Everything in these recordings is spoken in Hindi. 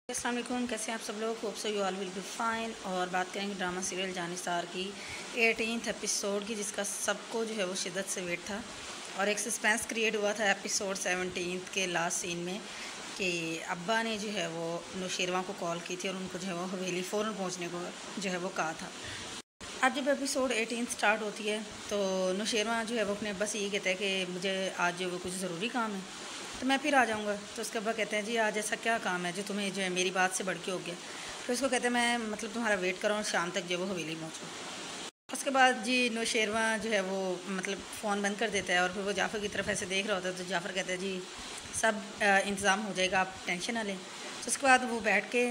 अस्सलाम वालेकुम, कैसे हैं आप सब लोग। Hope so you all will be fine. और बात करेंगे ड्रामा सीरियल जानिसार की 18th एपिसोड की, जिसका सबको जो है वो शिद्दत से वेट था और एक सस्पेंस क्रिएट हुआ था एपिसोड 17 के लास्ट सीन में कि अब्बा ने जो है वो नौशेरवा को कॉल की थी और उनको जो है वो हवेली फ़ौरन पहुंचने को जो है वो कहा था। अब जब एपिसोड 18 स्टार्ट होती है तो नौशेरवा जो है वो अपने अब्बा से ये कहता है कि मुझे आज जो वो कुछ ज़रूरी काम है तो मैं फिर आ जाऊँगा। तो उसके अब्बा कहते हैं जी आज ऐसा क्या काम है जो तुम्हें जो है मेरी बात से बढ़ के हो गया। फिर उसको कहते हैं मैं मतलब तुम्हारा वेट कर रहा हूँ, शाम तक जो वो हवेली पहुँचूँ। उसके बाद जी नौशेरवा जो है वो मतलब फ़ोन बंद कर देता है और फिर वो जाफ़र की तरफ ऐसे देख रहा होता है। तो जाफ़र कहता है जी सब इंतज़ाम हो जाएगा, आप टेंशन ना लें। तो उसके बाद वो बैठ के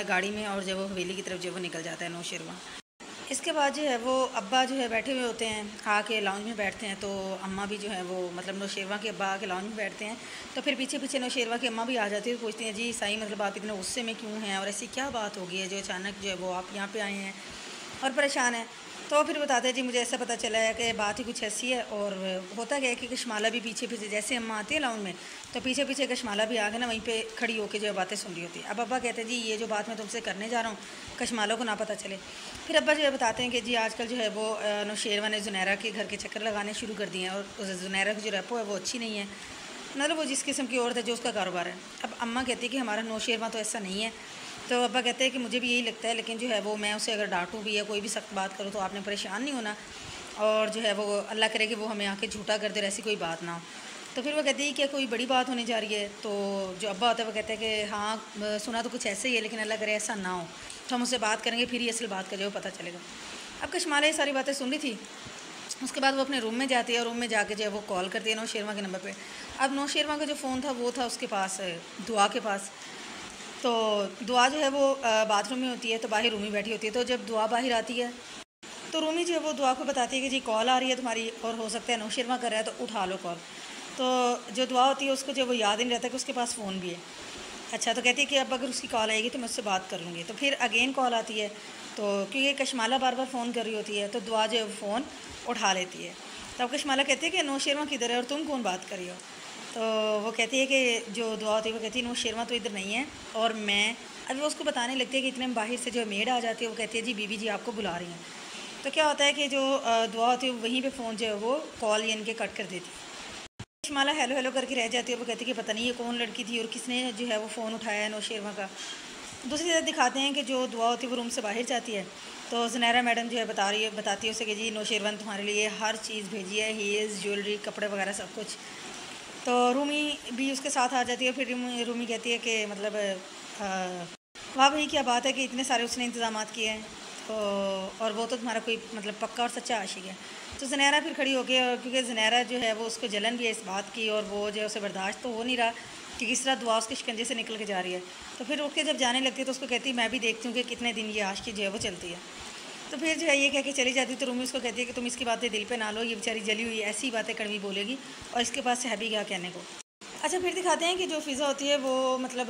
गाड़ी में और जो वो हवेली की तरफ जो वो निकल जाता है नौशेरवा। इसके बाद जो है वो अब्बा जो है बैठे हुए होते हैं, आके लाउंज में बैठते हैं। तो अम्मा भी जो है वो मतलब नौशेरवा के अब्बा आके लाउंज में बैठते हैं। तो फिर पीछे पीछे नौशेरवा की अम्मा भी आ जाती है, पूछती हैं जी साईं मतलब आप इतने गुस्से में क्यों हैं और ऐसी क्या बात हो गई है जो अचानक जो है वो आप यहाँ पे आए हैं और परेशान हैं। तो फिर बताते हैं जी मुझे ऐसा पता चला है कि बात ही कुछ ऐसी है। और होता क्या है कि कशमाला भी पीछे पीछे जैसे अम्मा आती है लाउंज में तो पीछे पीछे कशमाला भी आके ना वहीं पे खड़ी होकर जो है बातें सुन रही होती है। अब अब्बा कहते हैं जी ये जो बात मैं तुमसे करने जा रहा हूँ कशमालों को ना पता चले। फिर अब्बा जो है बताते हैं कि जी आजकल जो है वो नौशेरवा ने जुनैरा के घर के चक्कर लगाने शुरू कर दिए हैं और जुनैरा की जो रेपो है वो अच्छी नहीं है, मतलब वो जिस किस्म की औरत है जो उसका कारोबार है। अब अम्मा कहती है कि हमारा नौशेरवा तो ऐसा नहीं है। तो अब्बा कहते हैं कि मुझे भी यही लगता है, लेकिन जो है वो मैं उसे अगर डांटूँ भी या कोई भी सख्त बात करूँ तो आपने परेशान नहीं होना और जो है वो अल्लाह करे कि वो हमें आके झूठा कर दे और ऐसी कोई बात ना हो। तो फिर वो कहती है कि कोई बड़ी बात होने जा रही है। तो जो अब्बा होता है वो कहते हैं कि हाँ सुना तो कुछ ऐसे ही है लेकिन अल्लाह करे ऐसा ना हो, तो हम उससे बात करेंगे फिर ही असल बात का जो पता चलेगा। अब कशमाला ये सारी बातें सुन रही थी। उसके बाद वो अपने रूम में जाती है और रूम में जाके जो है वो कॉल करती है नौशेरवा के नंबर पे। अब नौशेरवा का जो फ़ोन था वो था उसके पास दुआ के पास। तो दुआ जो है वो बाथरूम में होती है, तो बाहर रूमी बैठी होती है। तो जब दुआ बाहर आती है तो रूमी जो है वो दुआ को बताती है कि जी कॉल आ रही है तुम्हारी और हो सकता है नौशेरवा कर रहा है तो उठा लो कॉल। तो जो दुआ होती है उसको जो वो याद ही नहीं रहता कि उसके पास फ़ोन भी है। अच्छा, तो कहती है कि अब अगर उसकी कॉल आएगी तो मैं उससे बात कर लूँगी। तो फिर अगेन कॉल आती है तो क्योंकि कशमाला बार बार फ़ोन कर रही होती है तो दुआ जो है फ़ोन उठा लेती है। तब कशमाला कहती है कि नौशेरवा किधर है और तुम कौन बात कर रही हो। तो वो कहती है कि जो दुआ होती है वो कहती है नौशेरवा तो इधर नहीं है और मैं अभी वो उसको बताने लगती है कि इतने में बाहर से जो मेड आ जाती है। वो कहती है जी बीबी जी आपको बुला रही हैं। तो क्या होता है कि जो दुआ होती है वहीं पे फ़ोन जो है वो कॉल यानी कि कट कर देती है। कशमाला हेलो हेलो करके रह जाती है। वो कहती है कि पता नहीं ये कौन लड़की थी और किसने जो है वो फ़ोन उठाया है नौशेरवा का। दूसरी तरफ दिखाते हैं कि जो दुआ होती है वो रूम से बाहर जाती है। तो जुनैरा मैडम जो है बताती है उसे कि जी नौशेरवा ने तुम्हारे लिए हर चीज़ भेजी है, हील्स ज्वेलरी कपड़े वगैरह सब कुछ। तो रूमी भी उसके साथ आ जाती है। फिर रूमी कहती है कि मतलब वाह भाई क्या बात है कि इतने सारे उसने इंतजाम किए हैं तो और वो तो तुम्हारा कोई मतलब पक्का और सच्चा आशिक है। तो ज़नैरा फिर खड़ी हो गई और क्योंकि ज़नैरा जो है वो उसको जलन भी है इस बात की और वो जो है उसे बर्दाश्त तो हो नहीं रहा कि किस तरह दुआ उसके शिकंजे से निकल के जा रही है। तो फिर उठ के जब जाने लगती है तो उसको कहती है मैं भी देखती हूँ कि कितने दिन ये आशिकी जो है वो चलती है। तो फिर जो है ये कह के चली जाती है। तो रूमी उसको कहती है कि तुम इसकी बातें दिल पे ना लो, ये बेचारी जली हुई ऐसी बातें कड़वी बोलेगी और इसके पास है भी क्या कहने को। अच्छा, फिर दिखाते हैं कि जो फ़िज़ा होती है वो मतलब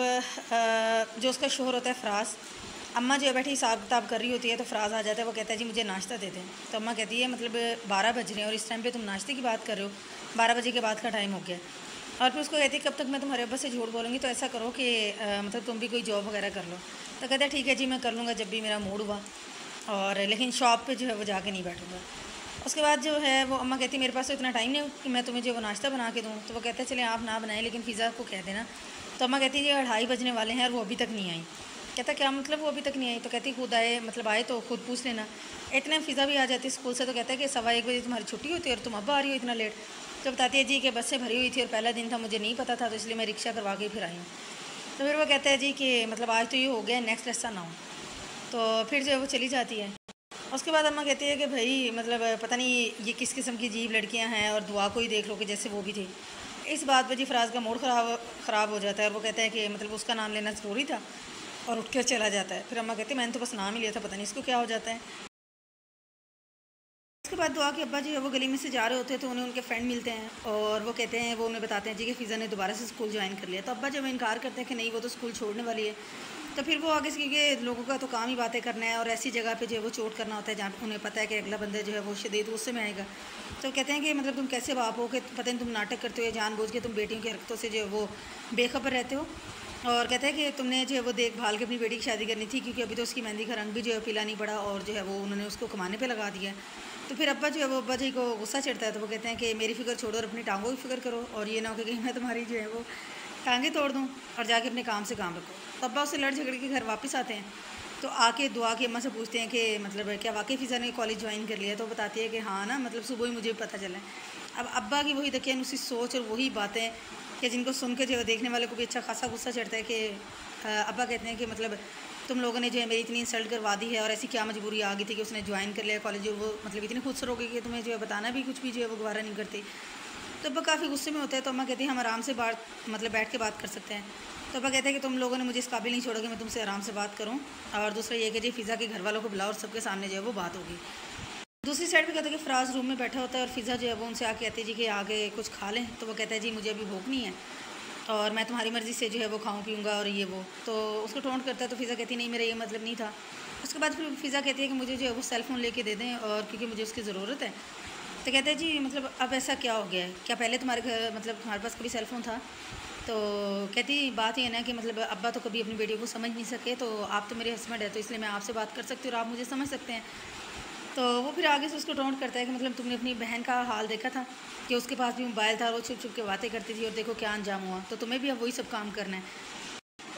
जो उसका शोहर होता है फ़राज़, अम्मा जो है बैठी हिसाब किताब कर रही होती है। तो फ़राज़ आ जाता है, वो कहता है जी मुझे नाश्ता दे दें। तो अम्मा कहती है मतलब 12 बज रहे हैं और इस टाइम पे तुम नाश्ते की बात कर रहे हो, 12 बजे के बाद का टाइम हो गया। और फिर उसको कहती है कब तक मैं तुम्हारे अब्बा से झूठ बोलूँगी, तो ऐसा करो कि मतलब तुम भी कोई जॉब वगैरह कर लो। तो कहता है ठीक है जी मैं कर लूँगा जब भी मेरा मूड हुआ, और लेकिन शॉप पे जो है वो जाके नहीं बैठूँगा। उसके बाद जो है वो अम्मा कहती है मेरे पास तो इतना टाइम नहीं कि मैं तुम्हें जो वो नाश्ता बना के दूँ। तो वो कहते हैं चले आप ना बनाएं लेकिन फ़िज़ा को कह देना। तो अम्मा कहती है ये 2:30 बजने वाले हैं और वो अभी तक नहीं आई। कहता क्या मतलब वो अभी तक नहीं आई। तो कहती खुद आए मतलब आए तो खुद पूछ लेना। इतने में फ़िज़ा भी आ जाती है स्कूल से। तो कहता है कि 1:15 बजे तुम्हारी छुट्टी होती है और तुम अब आ रही हो इतना लेट। तो बताती है जी कि बसें भरी हुई थी और पहला दिन था मुझे नहीं पता था तो इसलिए मैं रिक्शा करवा के फिर आई हूँ। तो फिर वो कहता है जी कि मतलब आज तो ये हो गया, नेक्स्ट ऐसा ना हो। तो फिर जो है वो चली जाती है। उसके बाद अम्मा कहती है कि भाई मतलब पता नहीं ये किस किस्म की अजीब लड़कियां हैं और दुआ को ही देख लो कि जैसे वो भी थी। इस बात पर जी फ़राज़ का मूड ख़राब हो जाता है और वो कहता है कि मतलब उसका नाम लेना ज़रूरी था और उठ कर चला जाता है। फिर अम्मा कहती है मैंने तो बस नाम ही लिया था, पता नहीं इसको क्या हो जाता है। उसके बाद दुआ के अब्बा जो है वो गली में से जा रहे होते हैं तो उन्हें उनके फ्रेंड मिलते हैं और वो कहते हैं वो उन्हें बताते हैं जी कि फ़िज़ा ने दोबारा से स्कूल ज्वाइन कर लिया। तो अब्बा जब इनकार करते हैं कि नहीं वो तो स्कूल छोड़ने वाली है। तो फिर वो आगे से क्योंकि लोगों का तो काम ही बातें करना है और ऐसी जगह पे जो है वो चोट करना होता है जहाँ उन्हें पता है कि अगला बंदा जो है वो शदीद गुस्से में आएगा। तो कहते हैं कि मतलब तुम कैसे बाप हो कि पता नहीं तुम नाटक करते हो, जानबूझ के तुम बेटियों की हरकतों से जो है वो बेखबर रहते हो। और कहते हैं कि तुमने जो है वो देखभाल के अपनी बेटी की शादी करनी थी, क्योंकि अभी तो उसकी मेहंदी का रंग भी जो है पीला नहीं पड़ा और जो है वो उन्होंने उसको कमाने पे लगा दिया है। तो फिर अब्बा जो है वो अब्बा जी को गुस्सा चढ़ता है, तो वो कहते हैं कि मेरी फ़िक्र छोड़ो और अपनी टांगों की फ़िक्र करो, और ये ना हो कि मैं तुम्हारी जो है वो टांगें तोड़ दूँ और जाके अपने काम से काम रखो। तो अब्बा उससे लड़ झगड़ के घर वापस आते हैं, तो आके दुआ की अम्मा से पूछते हैं कि मतलब क्या वाकई फ़िज़ा ने कॉलेज ज्वाइन कर लिया? तो बताती है कि हाँ ना, मतलब सुबह ही मुझे पता चला है। अब अब्बा की वही दकियान उसी सोच और वही बातें कि जिनको सुन के जो है देखने वाले को भी अच्छा खासा गुस्सा चढ़ता है कि अब्बा कहते हैं कि मतलब तुम लोगों ने जो है मेरी इतनी इंसल्ट करवा दी है, और ऐसी क्या मजबूरी आ गई थी कि उसने ज्वाइन कर लिया कॉलेज, और वो मतलब इतनी खुदसर हो गई कि तुम्हें जो है बताना भी कुछ भी जो है वो गवारा नहीं करती। तो अब्बा काफ़ी गुस्से में होते हैं, तो अम्मा कहती है हम आराम से बात मतलब बैठ के बात कर सकते हैं। तो अब्बा कहते हैं कि तुम लोगों ने मुझे इस काबिल नहीं छोड़ा कि मैं तुमसे आराम से बात करूँ, और दूसरा ये कि जी फ़िज़ा के घर वालों को बुलाओ और सबके सामने जो है वो बात होगी। दूसरी साइड पे कहते हैं कि फ़राज़ रूम में बैठा होता है और फ़िज़ा जो है वो उनसे आके कहती है जी कि आगे कुछ खा लें। तो वो कहता है जी मुझे अभी भूख नहीं है और मैं तुम्हारी मर्ज़ी से जो है वो खाऊं पीऊँगा और ये वो। तो उसको टोंट करता है, तो फ़िज़ा कहती है नहीं मेरा ये मतलब नहीं था। उसके बाद फिर फ़िज़ा कहती है कि मुझे जो है वो सेल फ़ोन लेके दे दें, और क्योंकि मुझे उसकी ज़रूरत है। तो कहते हैं जी मतलब अब ऐसा क्या हो गया है, क्या पहले तुम्हारे घर मतलब तुम्हारे पास कभी सेल फ़ोन था? तो कहती बात ये है ना कि मतलब अब्बा तो कभी अपनी बेटियों को समझ नहीं सके, तो आप तो मेरे हस्बैंड है, तो इसलिए मैं आपसे बात कर सकती हूँ और आप मुझे समझ सकते हैं। तो वो फिर आगे से उसको टोंट करता है कि मतलब तुमने अपनी बहन का हाल देखा था कि उसके पास भी मोबाइल था और वो छुप छुप के बातें करती थी, और देखो क्या अंजाम हुआ, तो तुम्हें भी अब वही सब काम करना है।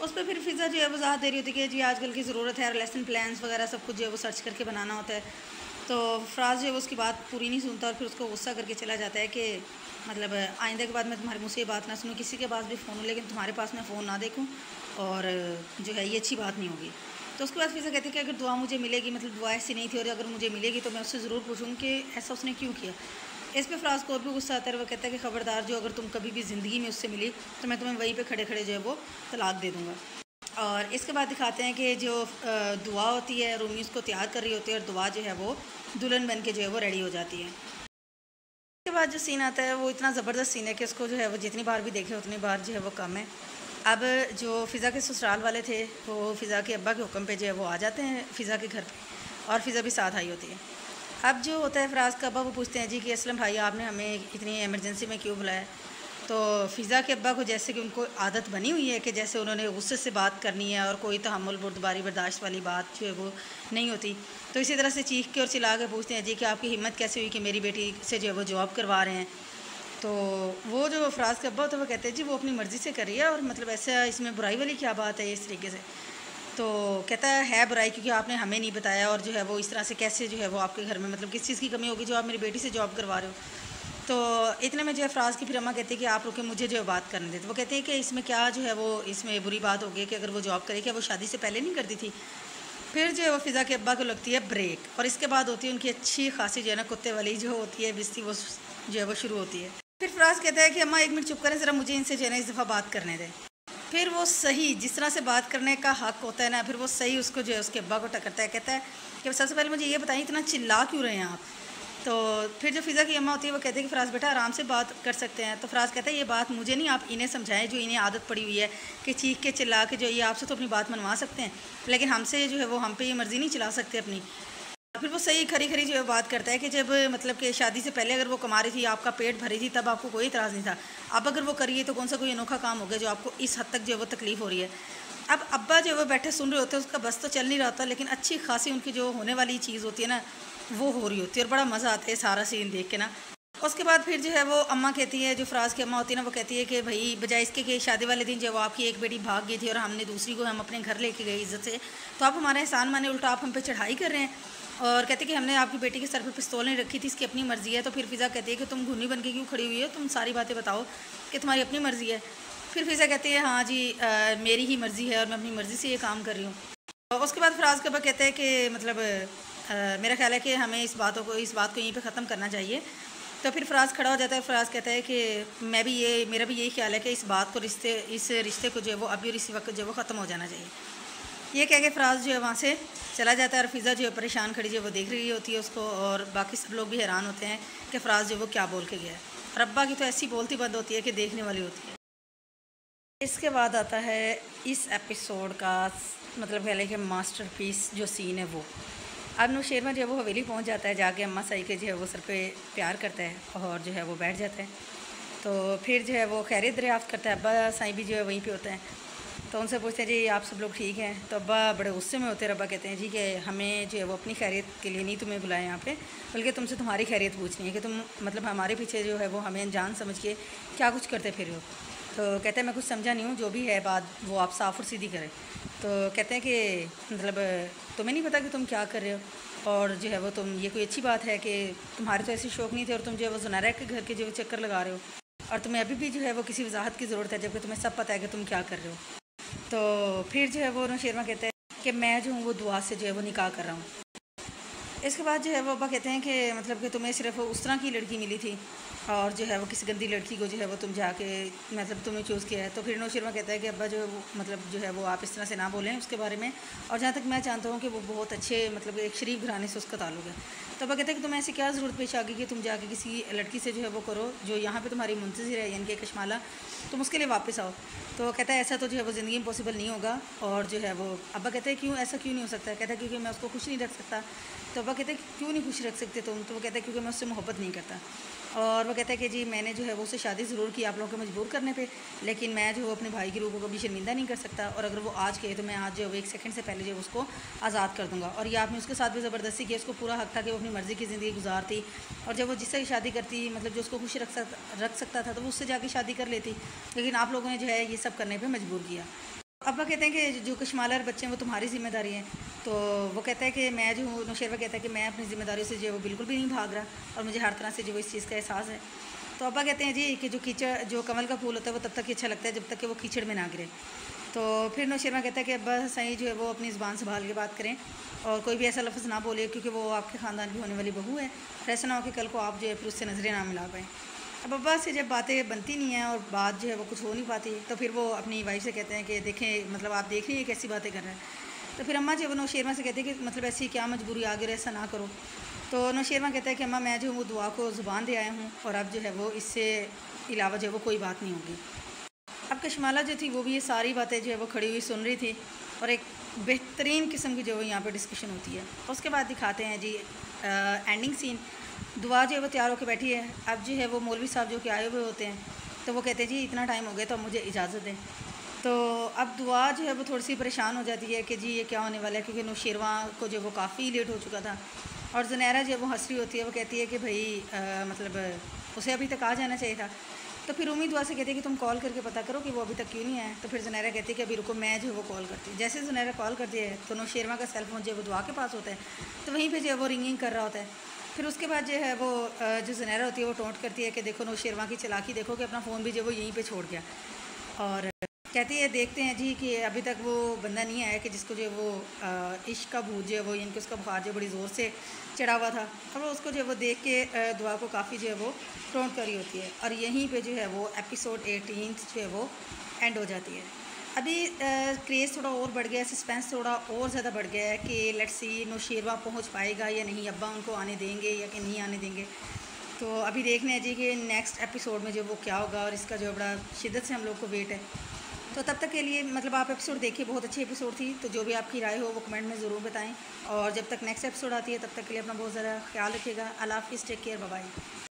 उस पर फिर फ़िज़ा जो है वजाहत दे रही होती है कि जी आजकल की ज़रूरत है, लेसन प्लान्स वगैरह सब कुछ जो है वो सर्च करके बनाना होता है। तो फ़राज़ जो है वो उसकी बात पूरी नहीं सुनता और फिर उसको गुस्सा करके चला जाता है कि मतलब आइंदा के बाद मैं तुम्हारे मुँह से ये बात ना सुनूँ, किसी के पास भी फ़ोन हो लेकिन तुम्हारे पास मैं फ़ोन ना देखूँ, और जो है ये अच्छी बात नहीं होगी। तो उसके बाद फ़िज़ा कहती है कि अगर दुआ मुझे मिलेगी, मतलब दुआ ऐसी नहीं थी, और अगर मुझे मिलेगी तो मैं उससे ज़रूर पूछूँगी कि ऐसा उसने क्यों किया। इस पे फ़राज़ को और भी गुस्सा आता है, वो कहता है कि ख़बरदार जो अगर तुम कभी भी ज़िंदगी में उससे मिली तो मैं तुम्हें वहीं पे खड़े खड़े जो है वो तलाक दे दूँगा। और इसके बाद दिखाते हैं कि जो दुआ होती है, रूमी उसको तैयार कर रही होती है और दुआ जो है वो दुल्हन बन के जो है वो रेडी हो जाती है। उसके बाद जो सीन आता है वो इतना ज़बरदस्त सीन है कि उसको जो है वो जितनी बार भी देखे उतनी बार जो है वो कम है। अब जो फ़िज़ा के ससुराल वाले थे वो फ़िज़ा के अब्बा के हुक्म पे जो है वो आ जाते हैं फ़िज़ा के घर पे, और फ़िज़ा भी साथ आई होती है। अब जो होता है फ़राज़ का अब्बा, वो पूछते हैं जी कि असलम भाई आपने हमें इतनी इमरजेंसी में क्यों बुलाया? तो फ़िज़ा के अब्बा को जैसे कि उनको आदत बनी हुई है कि जैसे उन्होंने गुस्से से बात करनी है और कोई तहम्मुल बुर्दबारी बर्दाश्त वाली बात जो है वो नहीं होती, तो इसी तरह से चीख के और चिल्ला के पूछते हैं जी कि आपकी हिम्मत कैसे हुई कि मेरी बेटी से जो है वो जॉब करवा रहे हैं। तो वो जो फ़राज़ का अब्बा होता है वो कहते हैं जी वो अपनी मर्ज़ी से कर रही है, और मतलब ऐसा इसमें बुराई वाली क्या बात है इस तरीके से। तो कहता है बुराई क्योंकि आपने हमें नहीं बताया, और जो है वो इस तरह से कैसे जो है वो आपके घर में मतलब किस चीज़ की कमी होगी जो आप मेरी बेटी से जॉब करवा रहे हो। तो इतने में जो है फ़राज़ की फिर अम्मा कहती है कि आप रुके, मुझे जो है बात करने देते। वो कहते हैं कि इसमें क्या जो है वो इसमें बुरी बात होगी कि अगर वो जॉब करे, क्या वो शादी से पहले नहीं करती थी? फिर जो है वो फ़िज़ा के अब्बा को लगती है ब्रेक, और इसके बाद होती है उनकी अच्छी खासी जो है ना कुत्ते वाली जो होती है बिस्ती, वो जो है वो शुरू होती है। फिर फ़राज़ कहता है कि अम्मा 1 मिनट चुप करें ज़रा, मुझे इनसे जो है ना इस दफ़ा बात करने दें। फिर वो सही जिस तरह से बात करने का हक़ होता है ना, फिर वो सही उसको जो है उसके अब्बा को टकरता है। कहता है कि सबसे पहले मुझे ये बताइए इतना चिल्ला क्यों रहे हैं आप? तो फिर जो फ़िज़ा की अम्मा होती है वो कहती है कि फ़राज़ बेटा आराम से बात कर सकते हैं। तो फ़राज़ कहता है ये बात मुझे नहीं, आप इन्हें समझाएं जो इन्हें आदत पड़ी हुई है कि चीख के चिल्ला के जो ये आपसे तो अपनी बात मनवा सकते हैं, लेकिन हमसे जो है वो हम पे ये मर्ज़ी नहीं चला सकते अपनी। फिर वो सही खरी खरी जो है बात करता है कि जब मतलब कि शादी से पहले अगर वो कमा रही थी, आपका पेट भरी थी, तब आपको कोई इतराज़ नहीं था। अब अगर वो करिए तो कौन सा कोई अनोखा काम हो गया जो आपको इस हद तक जो है वो तकलीफ़ हो रही है। अब अब्बा जो है वो बैठे सुन रहे होते हैं, उसका बस तो चल नहीं रहा होता, लेकिन अच्छी खासी उनकी जो होने वाली चीज़ होती है ना वो हो रही होती है, और बड़ा मज़ा आता है सारा सीन देख के ना। उसके बाद फिर जो है वो अम्मा कहती है, जो फ़राज़ की अम्मा होती है ना, वो कहती है कि भाई बजाय इसके कि शादी वाले दिन जो वो आपकी एक बेटी भाग गई थी और हमने दूसरी को हम अपने घर लेके गए इज़्ज़त से, तो आप हमारा एहसान माने, उल्टा आप हम पे चढ़ाई कर रहे हैं। और कहते कि हमने आपकी बेटी के सर पे पिस्तौल नहीं रखी थी, इसकी अपनी मर्ज़ी है। तो फिर फ़िज़ा कहती है कि तुम घुनी बन के क्यों खड़ी हुई हो, तुम सारी बातें बताओ कि तुम्हारी अपनी मर्ज़ी है। फिर फ़िज़ा कहती है हाँ जी मेरी ही मर्ज़ी है और मैं अपनी मर्ज़ी से ये काम कर रही हूँ। और उसके बाद फ़राज़ के अब्बा कहते हैं कि मतलब मेरा ख़्याल है कि हमें इस बात को यहीं पे ख़त्म करना चाहिए। तो फिर फ़राज़ खड़ा हो जाता है। फ़राज़ कहता है कि मेरा भी यही ख्याल है कि इस रिश्ते को जो है वो अभी और इसी वक्त जो है वो ख़त्म हो जाना चाहिए। ये कह के फ़राज़ जो है वहाँ से चला जाता है, और फ़िज़ा जो है परेशान खड़ी जो है वो देख रही होती है उसको, और बाकी सब लोग भी हैरान होते हैं कि फ़राज़ जो है वो क्या बोल के गया है। और अब्बा की तो ऐसी बोलती बंद होती है कि देखने वाली होती है। इसके बाद आता है इस एपिसोड का मतलब कह लें कि मास्टरपीस जो सीन है वो। अब नौशेरवा जो है वो हवेली पहुंच जाता है, जाके अम्मा साई के जो है वो सर पे प्यार करता है और जो है वो बैठ जाता है। तो फिर जो है वो खैरियत दरियाफ़्त करता है, अब्बा साई भी जो है वहीं पे होते हैं। तो उनसे पूछते हैं जी आप सब लोग ठीक हैं। तो अब्बा बड़े गुस्से में होते हैं। अब्बा कहते हैं जी कि हमें जो है वो अपनी खैरियत के लिए नहीं तुम्हें बुलाया यहाँ पे, बल्कि तुमसे तुम्हारी खैरियत पूछनी है कि तुम मतलब हमारे पीछे जो है वो हमें जान समझ के क्या कुछ करते फिर हो। तो कहते हैं मैं कुछ समझा नहीं हूँ, जो भी है बात वो आप साफ और सीधी करें। तो कहते हैं कि मतलब तुम्हें नहीं पता कि तुम क्या कर रहे हो, और जो है वो तुम ये कोई अच्छी बात है कि तुम्हारे तो ऐसे शौक़ नहीं थे और तुम जो है वो ज़ुनैरा के घर के जो चक्कर लगा रहे हो, और तुम्हें अभी भी जो है वो किसी वजाहत की ज़रूरत है, जबकि तुम्हें सब पता है कि तुम क्या कर रहे हो। तो फिर जो है वो नौशेरमा कहते हैं कि मैं जो हूँ वो दुआ से जो है वो निकाह कर रहा हूँ। इसके बाद जो है वो अब्बा कहते हैं कि मतलब कि तुम्हें सिर्फ उस तरह की लड़की मिली थी और जो है वो किसी गंदी लड़की को जो है वो तुम जाके मतलब तुमने चूज़ किया है। तो फिर नौशेरमा कहता है कि अब्बा जो है वो मतलब जो है वो आप इस तरह से ना बोलें उसके बारे में, और जहाँ तक मैं जानता हूँ कि वो बहुत अच्छे मतलब एक शरीफ घराने से उसका ताल्लुक है। तो अब्बा कहते हैं कि तुम्हें ऐसी क्या ज़रूरत पेश आ गई कि तुम जाके किसी लड़की से जो है वो करो जो यहाँ पे तुम्हारी मुंतज़िर है, यानी कि कशमाला, तुम उसके लिए वापस आओ। तो कहता है ऐसा तो जो है वो ज़िंदगी में पॉसिबल नहीं होगा। और जो है वो अब्बा कहते हैं क्यों, ऐसा क्यों नहीं हो सकता? कहता है क्योंकि मैं उसको खुश नहीं रख सकता। तो अब्बा कहते हैं क्यों नहीं खुश रख सकते तुम? तो वो कहता है क्योंकि मैं उससे मोहब्बत नहीं करता। और वो कहता है कि जी मैंने जो है वो उससे शादी ज़रूर की आप लोगों को मजबूर करने पे, लेकिन मैं जो अपने भाई की रूह को कभी शर्मिंदा नहीं कर सकता, और अगर वो आज कहे तो मैं आज जो है वो 1 सेकंड से पहले जो है उसको आज़ाद कर दूँगा। और ये आपने उसके साथ भी ज़बरदस्ती की, उसको पूरा हक़ था कि वो अपनी मर्ज़ी की ज़िंदगी गुजारती, और जब वो जिससे शादी करती मतलब जो उसको खुश रख सकता था तो वो उससे जाके शादी कर लेती, लेकिन आप लोगों ने जो है ये सब करने पर मजबूर किया। अब्बा कहते हैं कि जो कशमालर बच्चे हैं वो तुम्हारी ज़िम्मेदारी है। तो वो कहता है कि मैं जो हूँ, नौशेरवा कहता है कि मैं अपनी ज़िम्मेदारियों से जो है वो बिल्कुल भी नहीं भाग रहा, और मुझे हर तरह से जो इस चीज़ का एहसास है। तो अब्बा कहते हैं जी कि जो कमल का फूल होता है वो तब तक ही अच्छा लगता है जब तक कि वो कीचड़ में ना गिरे। तो फिर नौशेरमा कहता है कि अब्बा सही जो है वो अपनी ज़ुबान संभाल के बात करें, और कोई भी ऐसा लफ्ज़ ना बोले, क्योंकि वो आपके ख़ानदान की होने वाली बहू है, और ऐसा ना हो कि कल को आप जो है फिर उससे नज़रें ना मिला पाएँ। अब अब्बा से जब बातें बनती नहीं हैं और बात जो है वो कुछ हो नहीं पाती, तो फिर वो अपनी वाइफ से कहते हैं कि देखें मतलब आप देख रही हैं कैसी बातें कर रहे हैं। तो फिर अम्मा जो है वो नौशेरमा से कहते हैं कि मतलब ऐसी क्या मजबूरी आ गई, ऐसा ना करो। तो नौशेरमा कहता है कि अम्मा मैं जो हूँ वो दुआ को ज़ुबान दे आया हूँ, और अब जो है वो इससे अलावा जो है वो कोई बात नहीं होगी। अब कशमाला जो थी वो भी ये सारी बातें जो है वो खड़ी हुई सुन रही थी, और एक बेहतरीन किस्म की जो है यहाँ पे डिस्कशन होती है। उसके बाद दिखाते हैं जी एंडिंग सीन। दुआ जो है वो तैयार होकर बैठी है। अब जो है वो मौलवी साहब जो कि आए हुए होते हैं, तो वो कहते हैं जी इतना टाइम हो गया तो मुझे इजाज़त दें। तो अब दुआ जो है वो थोड़ी सी परेशान हो जाती है कि जी ये क्या होने वाला है, क्योंकि नौशेरवा को जो वो काफ़ी लेट हो चुका था, और ज़ुनैरा जो है वो हंस रही होती है। वो कहती है कि भाई मतलब उसे अभी तक आ जाना चाहिए था। तो फिर उम्मीद दुआ से कहती है कि तुम कॉल करके पता करो कि वो अभी तक क्यों नहीं आया। तो फिर ज़ुनैरा कहती है कि अभी रुको, मैं जो है वो कॉल करती हूँ। जैसे ज़ुनैरा कॉल करती है तो नौशेरवा का सेल फ़ोन जो है वो दुआ के पास होता है, तो वहीं पे जो है वो रिंगिंग कर रहा होता है। फिर उसके बाद जो है वो जो ज़ुनैरा होती है वो टोंट करती है कि देखो नौशेरवा की चालाकी देखो कि अपना फ़ोन भी जो है वो यहीं पे छोड़ गया, और कहती है देखते हैं जी कि अभी तक वो बंदा नहीं आया कि जिसको जो है वो इश्क का भूत जो है वो यानी कि उसका बुखार जो बड़ी ज़ोर से चढ़ा हुआ था, और वो उसको जो है वो देख के दुआ को काफ़ी जो है वो टोंट करी होती है, और यहीं पे जो है वो एपिसोड 18 जो है वो एंड हो जाती है। अभी क्रेज़ थोड़ा और बढ़ गया है, सस्पेंस थोड़ा और ज़्यादा बढ़ गया है कि लेट्स सी नौशेरवा पहुंच पाएगा या नहीं, अब्बा उनको आने देंगे या कि नहीं आने देंगे। तो अभी देखना है जी कि नेक्स्ट एपिसोड में जो वो क्या होगा, और इसका जो बड़ा शिद्दत से हम लोग को वेट है। तो तब तक के लिए मतलब आप एपिसोड देखिए, बहुत अच्छी एपिसोड थी। तो जो भी आपकी राय हो वो कमेंट में ज़रूर बताएं, और जब तक नेक्स्ट एपिसोड आती है तब तक के लिए अपना बहुत ज़्यादा ख्याल रखिएगा। अल्लाह हाफ़िज़, टेक केयर, बाय बाय।